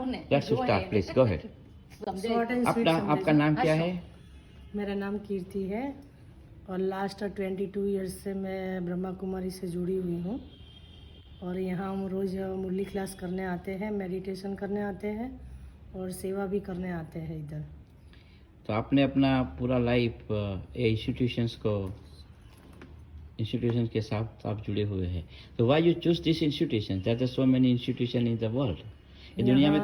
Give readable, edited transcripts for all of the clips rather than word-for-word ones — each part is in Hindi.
Let's start, please. Go ahead. Short and sweet आपका नाम क्या है? मेरा नाम कीर्ति है और लास्ट 22 ईयर्स से मैं ब्रह्मा कुमारी से जुड़ी हुई हूँ और यहाँ हम रोज़ मुरली क्लास करने आते हैं, मेडिटेशन करने आते हैं और सेवा भी करने आते हैं इधर। तो आपने अपना पूरा लाइफ ये इंस्टीट्यूशन के साथ आप जुड़े हुए हैं, तो why you choose this institution? There are so many institution in the world. ये दुनिया में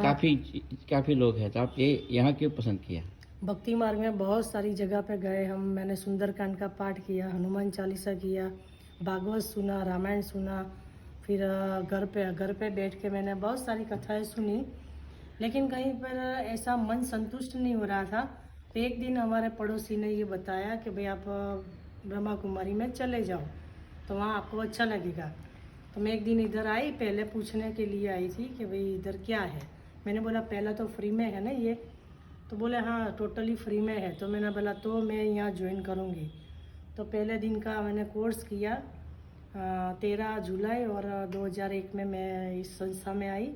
काफ़ी लोग हैं, तो आप ये यहाँ क्यों पसंद किया? भक्ति मार्ग में बहुत सारी जगह पे गए हम। मैंने सुंदरकांड का पाठ किया, हनुमान चालीसा किया, भागवत सुना, रामायण सुना, फिर घर पे बैठ के मैंने बहुत सारी कथाएं सुनी, लेकिन कहीं पर ऐसा मन संतुष्ट नहीं हो रहा था। तो एक दिन हमारे पड़ोसी ने ये बताया कि भाई आप ब्रह्मा कुमारी में चले जाओ, तो वहाँ आपको अच्छा लगेगा। तो मैं एक दिन इधर आई, पहले पूछने के लिए आई थी कि भाई इधर क्या है। मैंने बोला पहला तो फ्री में है ना ये, तो बोले हाँ टोटली फ्री में है। तो मैंने बोला तो मैं यहाँ ज्वाइन करूँगी। तो पहले दिन का मैंने कोर्स किया 13 जुलाई और 2001 में मैं इस संस्था में आई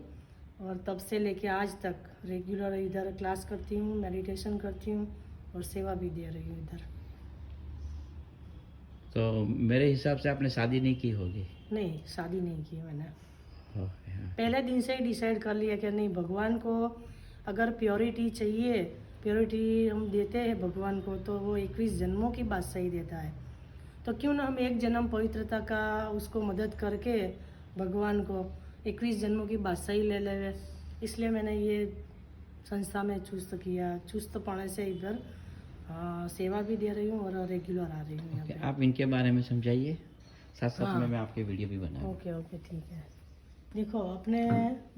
और तब से लेके आज तक रेगुलर इधर क्लास करती हूँ, मेडिटेशन करती हूँ और सेवा भी दे रही हूँ इधर। तो मेरे हिसाब से आपने शादी नहीं की होगी? नहीं, शादी नहीं की मैंने। हाँ। पहले दिन से ही डिसाइड कर लिया कि नहीं, भगवान को अगर प्योरिटी चाहिए, प्योरिटी हम देते हैं भगवान को, तो वो 21 जन्मों की बात सही देता है। तो क्यों ना हम एक जन्म पवित्रता का उसको मदद करके भगवान को 21 जन्मों की बात सही ले ले। इसलिए मैंने ये संस्था में चुस्त किया। चुस्तपने से इधर सेवा भी दे रही हूँ और रेगुलर आ रही हूँ यहाँ पे। आप इनके बारे में समझाइए, साथ साथ में मैं आपके वीडियो भी बनाऊँ। ओके ठीक है। देखो, अपने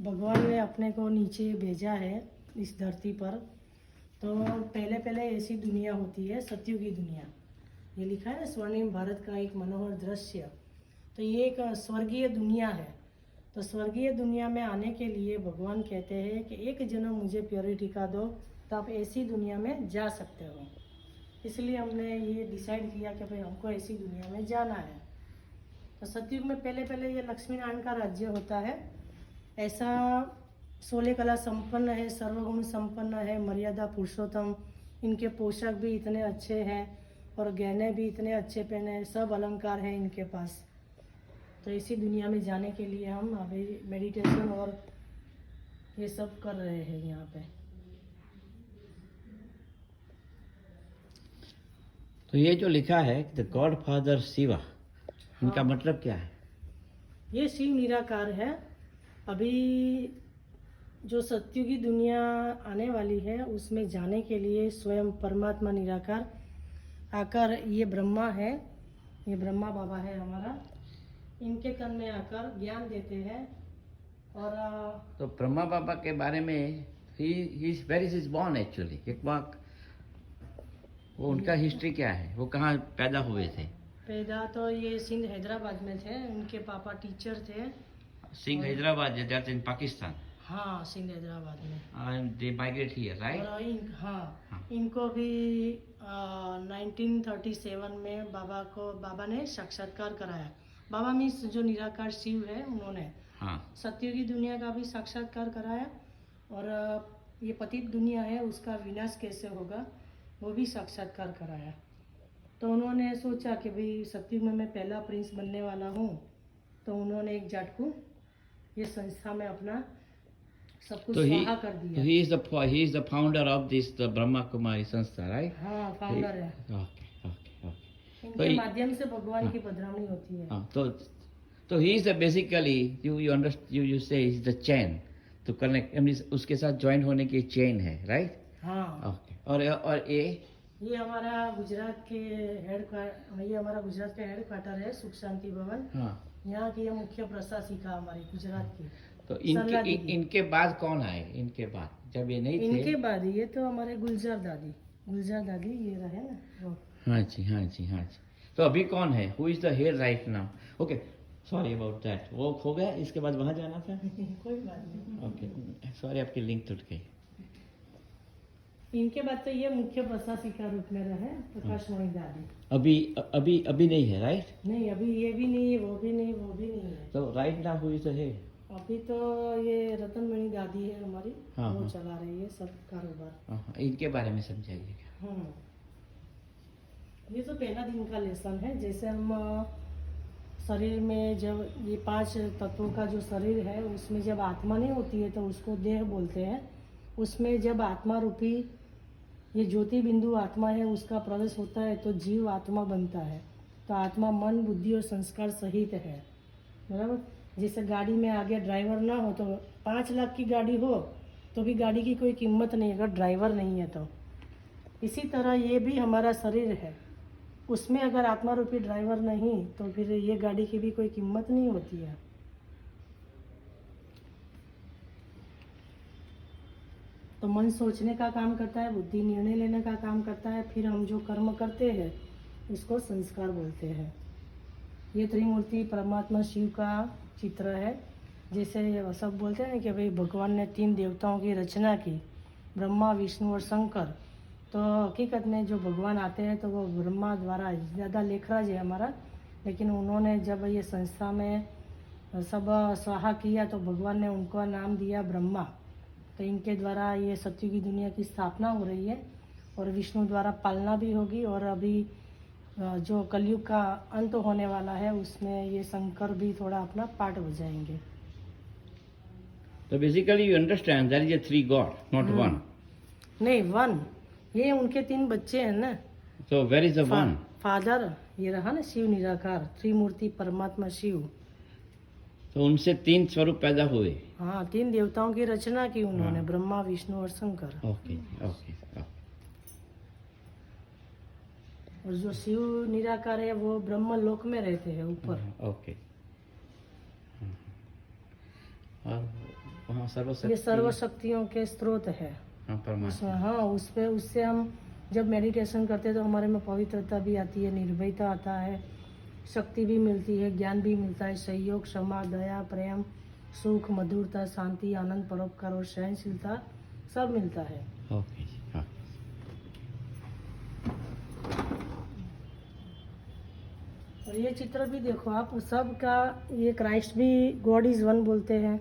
भगवान ने अपने को नीचे भेजा है इस धरती पर। तो पहले ऐसी दुनिया होती है, सतयुग की दुनिया। ये लिखा है ना, स्वर्णिम भारत का एक मनोहर दृश्य। तो ये एक स्वर्गीय दुनिया है। तो स्वर्गीय दुनिया में आने के लिए भगवान कहते हैं कि एक जन्म मुझे प्योरिटी का दो, तो आप ऐसी दुनिया में जा सकते हो। इसलिए हमने ये डिसाइड किया कि भाई हमको ऐसी दुनिया में जाना है। तो सतयुग में पहले ये लक्ष्मी नारायण का राज्य होता है। ऐसा 16 कला संपन्न है, सर्वगुण संपन्न है, मर्यादा पुरुषोत्तम। इनके पोशाक भी इतने अच्छे हैं और गहने भी इतने अच्छे पहने हैं, सब अलंकार है इनके पास। तो इसी दुनिया में जाने के लिए हम अभी मेडिटेशन और ये सब कर रहे हैं यहाँ पे। तो ये जो लिखा है द गॉड फादर शिवा, इनका मतलब क्या है? ये शिव निराकार है। अभी जो सत्युगी दुनिया आने वाली है उसमें जाने के लिए स्वयं परमात्मा निराकार आकर, ये ब्रह्मा है, ये ब्रह्मा बाबा है हमारा, इनके तन में आकर ज्ञान देते हैं। और तो ब्रह्मा बाबा के बारे में वेयर इज बॉर्न एक्चुअली, एक बात वो उनका हिस्ट्री क्या है, वो कहाँ पैदा हुए थे? पैदा तो ये सिंध हैदराबाद में थे। उनके पापा टीचर थे। Sindh Hyderabad, that's in Pakistan. हाँ, सिंध हैदराबाद में। And they migrate here, right? हाँ, इनको भी 1937 में बाबा ने साक्षात्कार कराया। बाबा मीन्स जो निराकार शिव है, उन्होंने सत्युगी दुनिया का भी साक्षात्कार कराया और ये पतित दुनिया है उसका विनाश कैसे होगा वो भी साक्षात्कार कराया। तो उन्होंने सोचा कि भाई सत्युग में मैं पहला प्रिंस बनने वाला हूँ, तो उन्होंने एक जाट को ये संस्था में अपना सब कुछ स्वाहा कर दिया। So he is the founder of this the Brahma Kumari संस्था, right? हाँ, फाउंडर है। Okay. इनके माध्यम से भगवान की बदनामी होती है। तो he is the basically you say is the chain to connect, उसके साथ ज्वाइन होने की चेन है, राइट? हाँ। ओके। और ये हमारा गुजरात के हेड क्वार्टर है, सुख शांति भवन। हाँ। यहाँ की ये मुख्य प्रशासिका हमारी गुजरात की। तो इनके बाद कौन आए? इनके बाद जब ये नहीं थे, इनके बाद ये तो हमारे गुलजार दादी ये रहे ना वो। हाँ जी। तो अभी कौन है? Who is the head right now? Okay, sorry about that. वो हो गया, इसके बाद वहाँ जाना था। कोई बात नहीं। ओके, सॉरी आपकी लिंक टूट गई। इनके बाद तो ये मुख्य प्रशासिका रूप में रहे प्रकाश मोहित दादी। अभी नहीं है, राइट? नहीं, अभी ये भी नहीं है, वो भी नहीं है। तो right now who is the head? अभी तो ये रतनमणि दादी है हमारी, हाँ, वो हाँ। चला रही है सब कारोबार। हाँ, इनके बारे में समझाइएगा। ये तो पहला दिन का लेसन है। जैसे हम शरीर में जब ये 5 तत्वों का जो शरीर है उसमें जब आत्मा नहीं होती है तो उसको देह बोलते हैं। उसमें जब आत्मा रूपी ये ज्योति बिंदु आत्मा है उसका प्रवेश होता है तो जीव आत्मा बनता है। तो आत्मा मन बुद्धि और संस्कार सहित है, बराबर। जैसे गाड़ी में आगे ड्राइवर ना हो तो 5 लाख की गाड़ी हो तो भी गाड़ी की कोई कीमत नहीं है अगर ड्राइवर नहीं है तो। इसी तरह ये भी हमारा शरीर है, उसमें अगर आत्मा रूपी ड्राइवर नहीं तो फिर ये गाड़ी की भी कोई कीमत नहीं होती है। तो मन सोचने का काम करता है, बुद्धि निर्णय लेने का काम करता है, फिर हम जो कर्म करते हैं उसको संस्कार बोलते हैं। ये त्रिमूर्ति परमात्मा शिव का चित्र है। जैसे सब बोलते हैं कि भाई भगवान ने 3 देवताओं की रचना की, ब्रह्मा विष्णु और शंकर। तो हकीकत में जो भगवान आते हैं तो वो ब्रह्मा द्वारा, ज़्यादा लेखराज है हमारा, लेकिन उन्होंने जब ये संस्था में सब स्वाहा किया तो भगवान ने उनका नाम दिया ब्रह्मा। तो इनके द्वारा ये सत्य की दुनिया की स्थापना हो रही है और विष्णु द्वारा पालना भी होगी। और अभी जो कलयुग का अंत होने वाला है उसमें ये शंकर भी थोड़ा अपना पार्ट बजाएंगे। तो basically you understand that is 3 god, not one. नहीं, 1, ये उनके 3 बच्चे हैं ना। So where is the one? Father ये रहा ना शिव निराकार, त्रिमूर्ति परमात्मा शिव। तो उनसे 3 स्वरूप पैदा हुए। हाँ, 3 देवताओं की रचना की उन्होंने, ब्रह्मा विष्णु और शंकर। Okay okay. और जो शिव निराकार है वो ब्रह्म लोक में रहते हैं ऊपर। ओके। और वहाँ सर्वशक्ति, ये सर्वशक्तियों के स्रोत है। हाँ, परमात्मा। हाँ, उससे हम जब मेडिटेशन करते हैं तो हमारे में पवित्रता भी आती है, निर्भयता आता है, शक्ति भी मिलती है, ज्ञान भी मिलता है, सहयोग, क्षमा, दया, प्रेम, सुख, मधुरता, शांति, आनंद, परोपकार और सहनशीलता सब मिलता है। ओके जी, हाँ। और ये चित्र भी देखो आप, सबका ये क्राइस्ट भी गॉड इज वन बोलते हैं,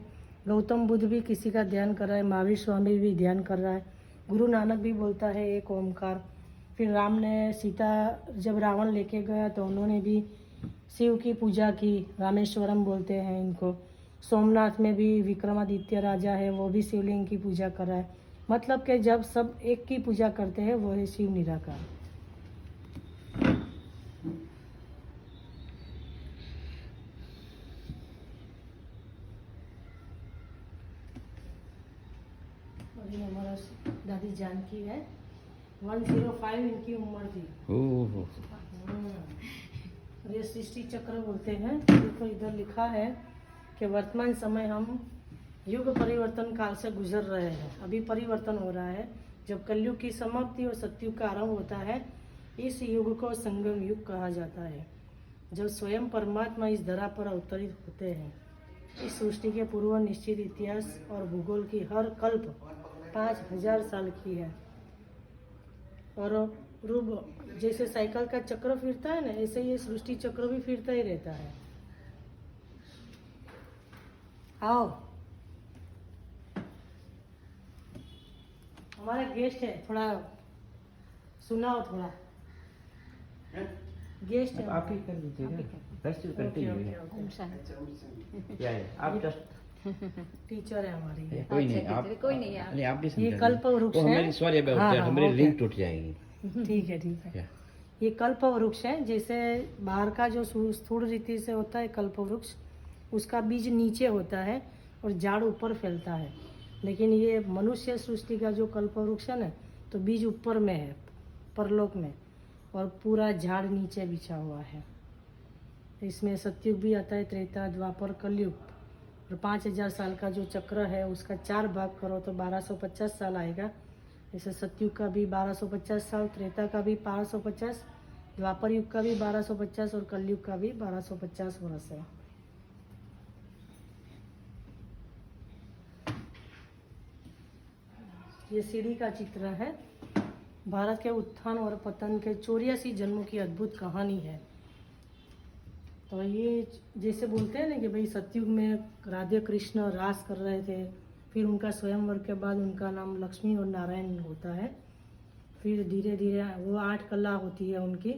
गौतम बुद्ध भी किसी का ध्यान कर रहा है, महावीर स्वामी भी ध्यान कर रहा है, गुरु नानक भी बोलता है एक ओमकार। फिर राम ने सीता जब रावण लेके गया तो उन्होंने भी शिव की पूजा की, रामेश्वरम बोलते हैं इनको। सोमनाथ में भी विक्रमादित्य राजा है, वो भी शिवलिंग की पूजा कर रहा है। मतलब कि जब सब एक की पूजा करते हैं वो है शिव निराकार। और ये हमारा दादी जानकी है, 105 इनकी उम्र थी। ओह, और ये सृष्टि चक्र बोलते हैं। देखो इधर लिखा है कि वर्तमान समय हम युग परिवर्तन काल से गुजर रहे हैं। अभी परिवर्तन हो रहा है, जब कलयुग की समाप्ति और सतयुग का आरंभ होता है इस युग को संगम युग कहा जाता है, जब स्वयं परमात्मा इस धरा पर अवतरित होते हैं। इस सृष्टि के पूर्व निश्चित इतिहास और भूगोल की हर कल्प 5000 साल की है। और रूप जैसे साइकिल का चक्र फिरता है ना, ऐसे ये सृष्टि चक्र भी फिरता ही रहता है। आओ, हमारा गेस्ट है, थोड़ा सुनाओ थोड़ा। गेस्ट है, आप ही कर दीजिएगा। Rest will continue. क्या है? आप just टीचर है हमारी। कोई नहीं, अच्छा, आप कोई नहीं है। नहीं, आप भी ये समझा कल्प दीजिए। वृक्ष वो है। हमारी सॉरी अबाउट हाँ, दैट, हाँ, हमारी ओके। रिंग टूट जाएगी। ठीक है, ठीक है। क्या? ये कल्प वृक्ष है। जैसे बाहर का जो स्थूल रीति से होता है कल्प वृक्ष, उसका बीज नीचे होता है और झाड़ ऊपर फैलता है। लेकिन ये मनुष्य सृष्टि का जो कल्प वृक्ष है ना, तो बीज ऊपर में है, परलोक में, और पूरा झाड़ नीचे बिछा हुआ है। इसमें सतयुग भी आता है, त्रेता, द्वापर, कलयुग। और 5000 साल का जो चक्र है उसका 4 भाग करो तो 1250 साल आएगा। जैसे सतयुग का भी 1250 साल, त्रेता का भी 1250, द्वापर युग का भी 1250 और कलयुग का भी 1250 वर्ष है। ये सीढ़ी का चित्र है। भारत के उत्थान और पतन के 84 जन्मों की अद्भुत कहानी है। तो ये जैसे बोलते हैं ना कि भाई सतयुग में राधे कृष्ण रास कर रहे थे, फिर उनका स्वयंवर के बाद उनका नाम लक्ष्मी और नारायण होता है, फिर धीरे धीरे वो 8 कला होती है उनकी,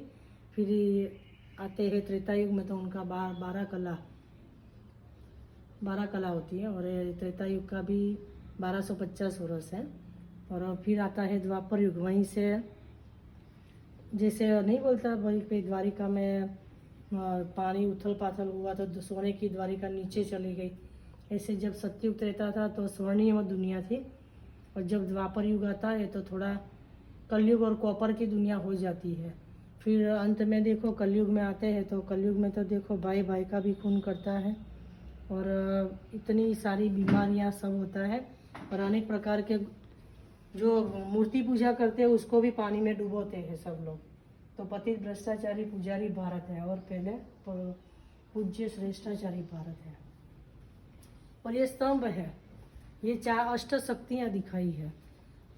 फिर ये आते हैं त्रेता युग में तो उनका 12 कला होती है, और ये त्रेता युग का भी 1250 वर्ष है। और फिर आता है द्वापर युग, वहीं से जैसे नहीं बोलता भाई पे द्वारिका में पानी उथल पाथल हुआ तो सोने की द्वारिका नीचे चली गई, ऐसे जब सतयुग त्रेता था तो स्वर्णीय दुनिया थी, और जब द्वापर युग आता है तो थोड़ा कलयुग और कॉपर की दुनिया हो जाती है। फिर अंत में देखो कलयुग में आते हैं तो कलयुग में तो देखो भाई भाई का भी खून करता है, और इतनी सारी बीमारियां सब होता है, और अनेक प्रकार के जो मूर्ति पूजा करते हैं उसको भी पानी में डुबोते हैं सब लोग। तो पतित भ्रष्टाचारी पुजारी भारत है, और पहले पूज्य श्रेष्ठाचारी भारत है। और ये स्तंभ है, ये 4 अष्ट शक्तियाँ दिखाई है।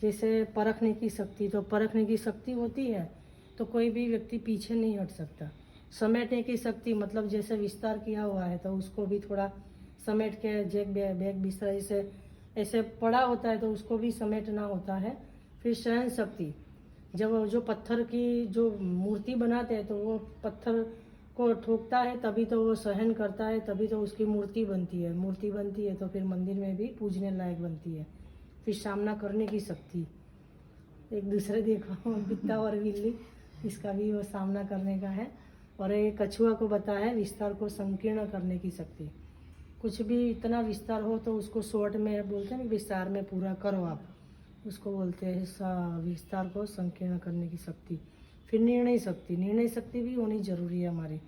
जैसे परखने की शक्ति, तो परखने की शक्ति होती है तो कोई भी व्यक्ति पीछे नहीं हट सकता। समेटने की शक्ति मतलब जैसे विस्तार किया हुआ है तो उसको भी थोड़ा समेट के बैग बिस्तर ऐसे पड़ा होता है तो उसको भी समेटना होता है। फिर सहन शक्ति, जब जो पत्थर की जो मूर्ति बनाते हैं तो वो पत्थर को ठोकता है तभी तो वो सहन करता है, तभी तो उसकी मूर्ति बनती है तो फिर मंदिर में भी पूजने लायक बनती है। फिर सामना करने की शक्ति, एक दूसरे देखो बित्ता और बिल्ली, इसका भी वो सामना करने का है। और एक कछुआ को बताया है विस्तार को संकीर्ण करने की शक्ति। कुछ भी इतना विस्तार हो तो उसको शॉर्ट में बोलते हैं विस्तार में पूरा करो आप, उसको बोलते हैं विस्तार को संकीर्ण करने की शक्ति। फिर निर्णय शक्ति भी होनी जरूरी है हमारी।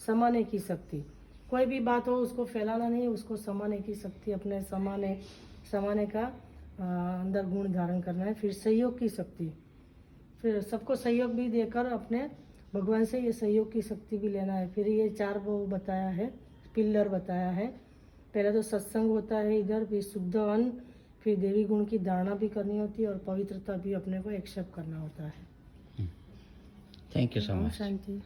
समाने की शक्ति, कोई भी बात हो उसको फैलाना नहीं, उसको समाने की शक्ति, अपने समाने का अंदर गुण धारण करना है। फिर सहयोग की शक्ति, फिर सबको सहयोग भी देकर अपने भगवान से ये सहयोग की शक्ति भी लेना है। फिर ये 4 वो बताया है, पिल्लर बताया है। पहले तो सत्संग होता है इधर, फिर शुद्ध अन्न, फिर देवी गुण की धारणा भी करनी होती है, और पवित्रता भी अपने को एक्सेप्ट करना होता है। Thank you so much. Shanti.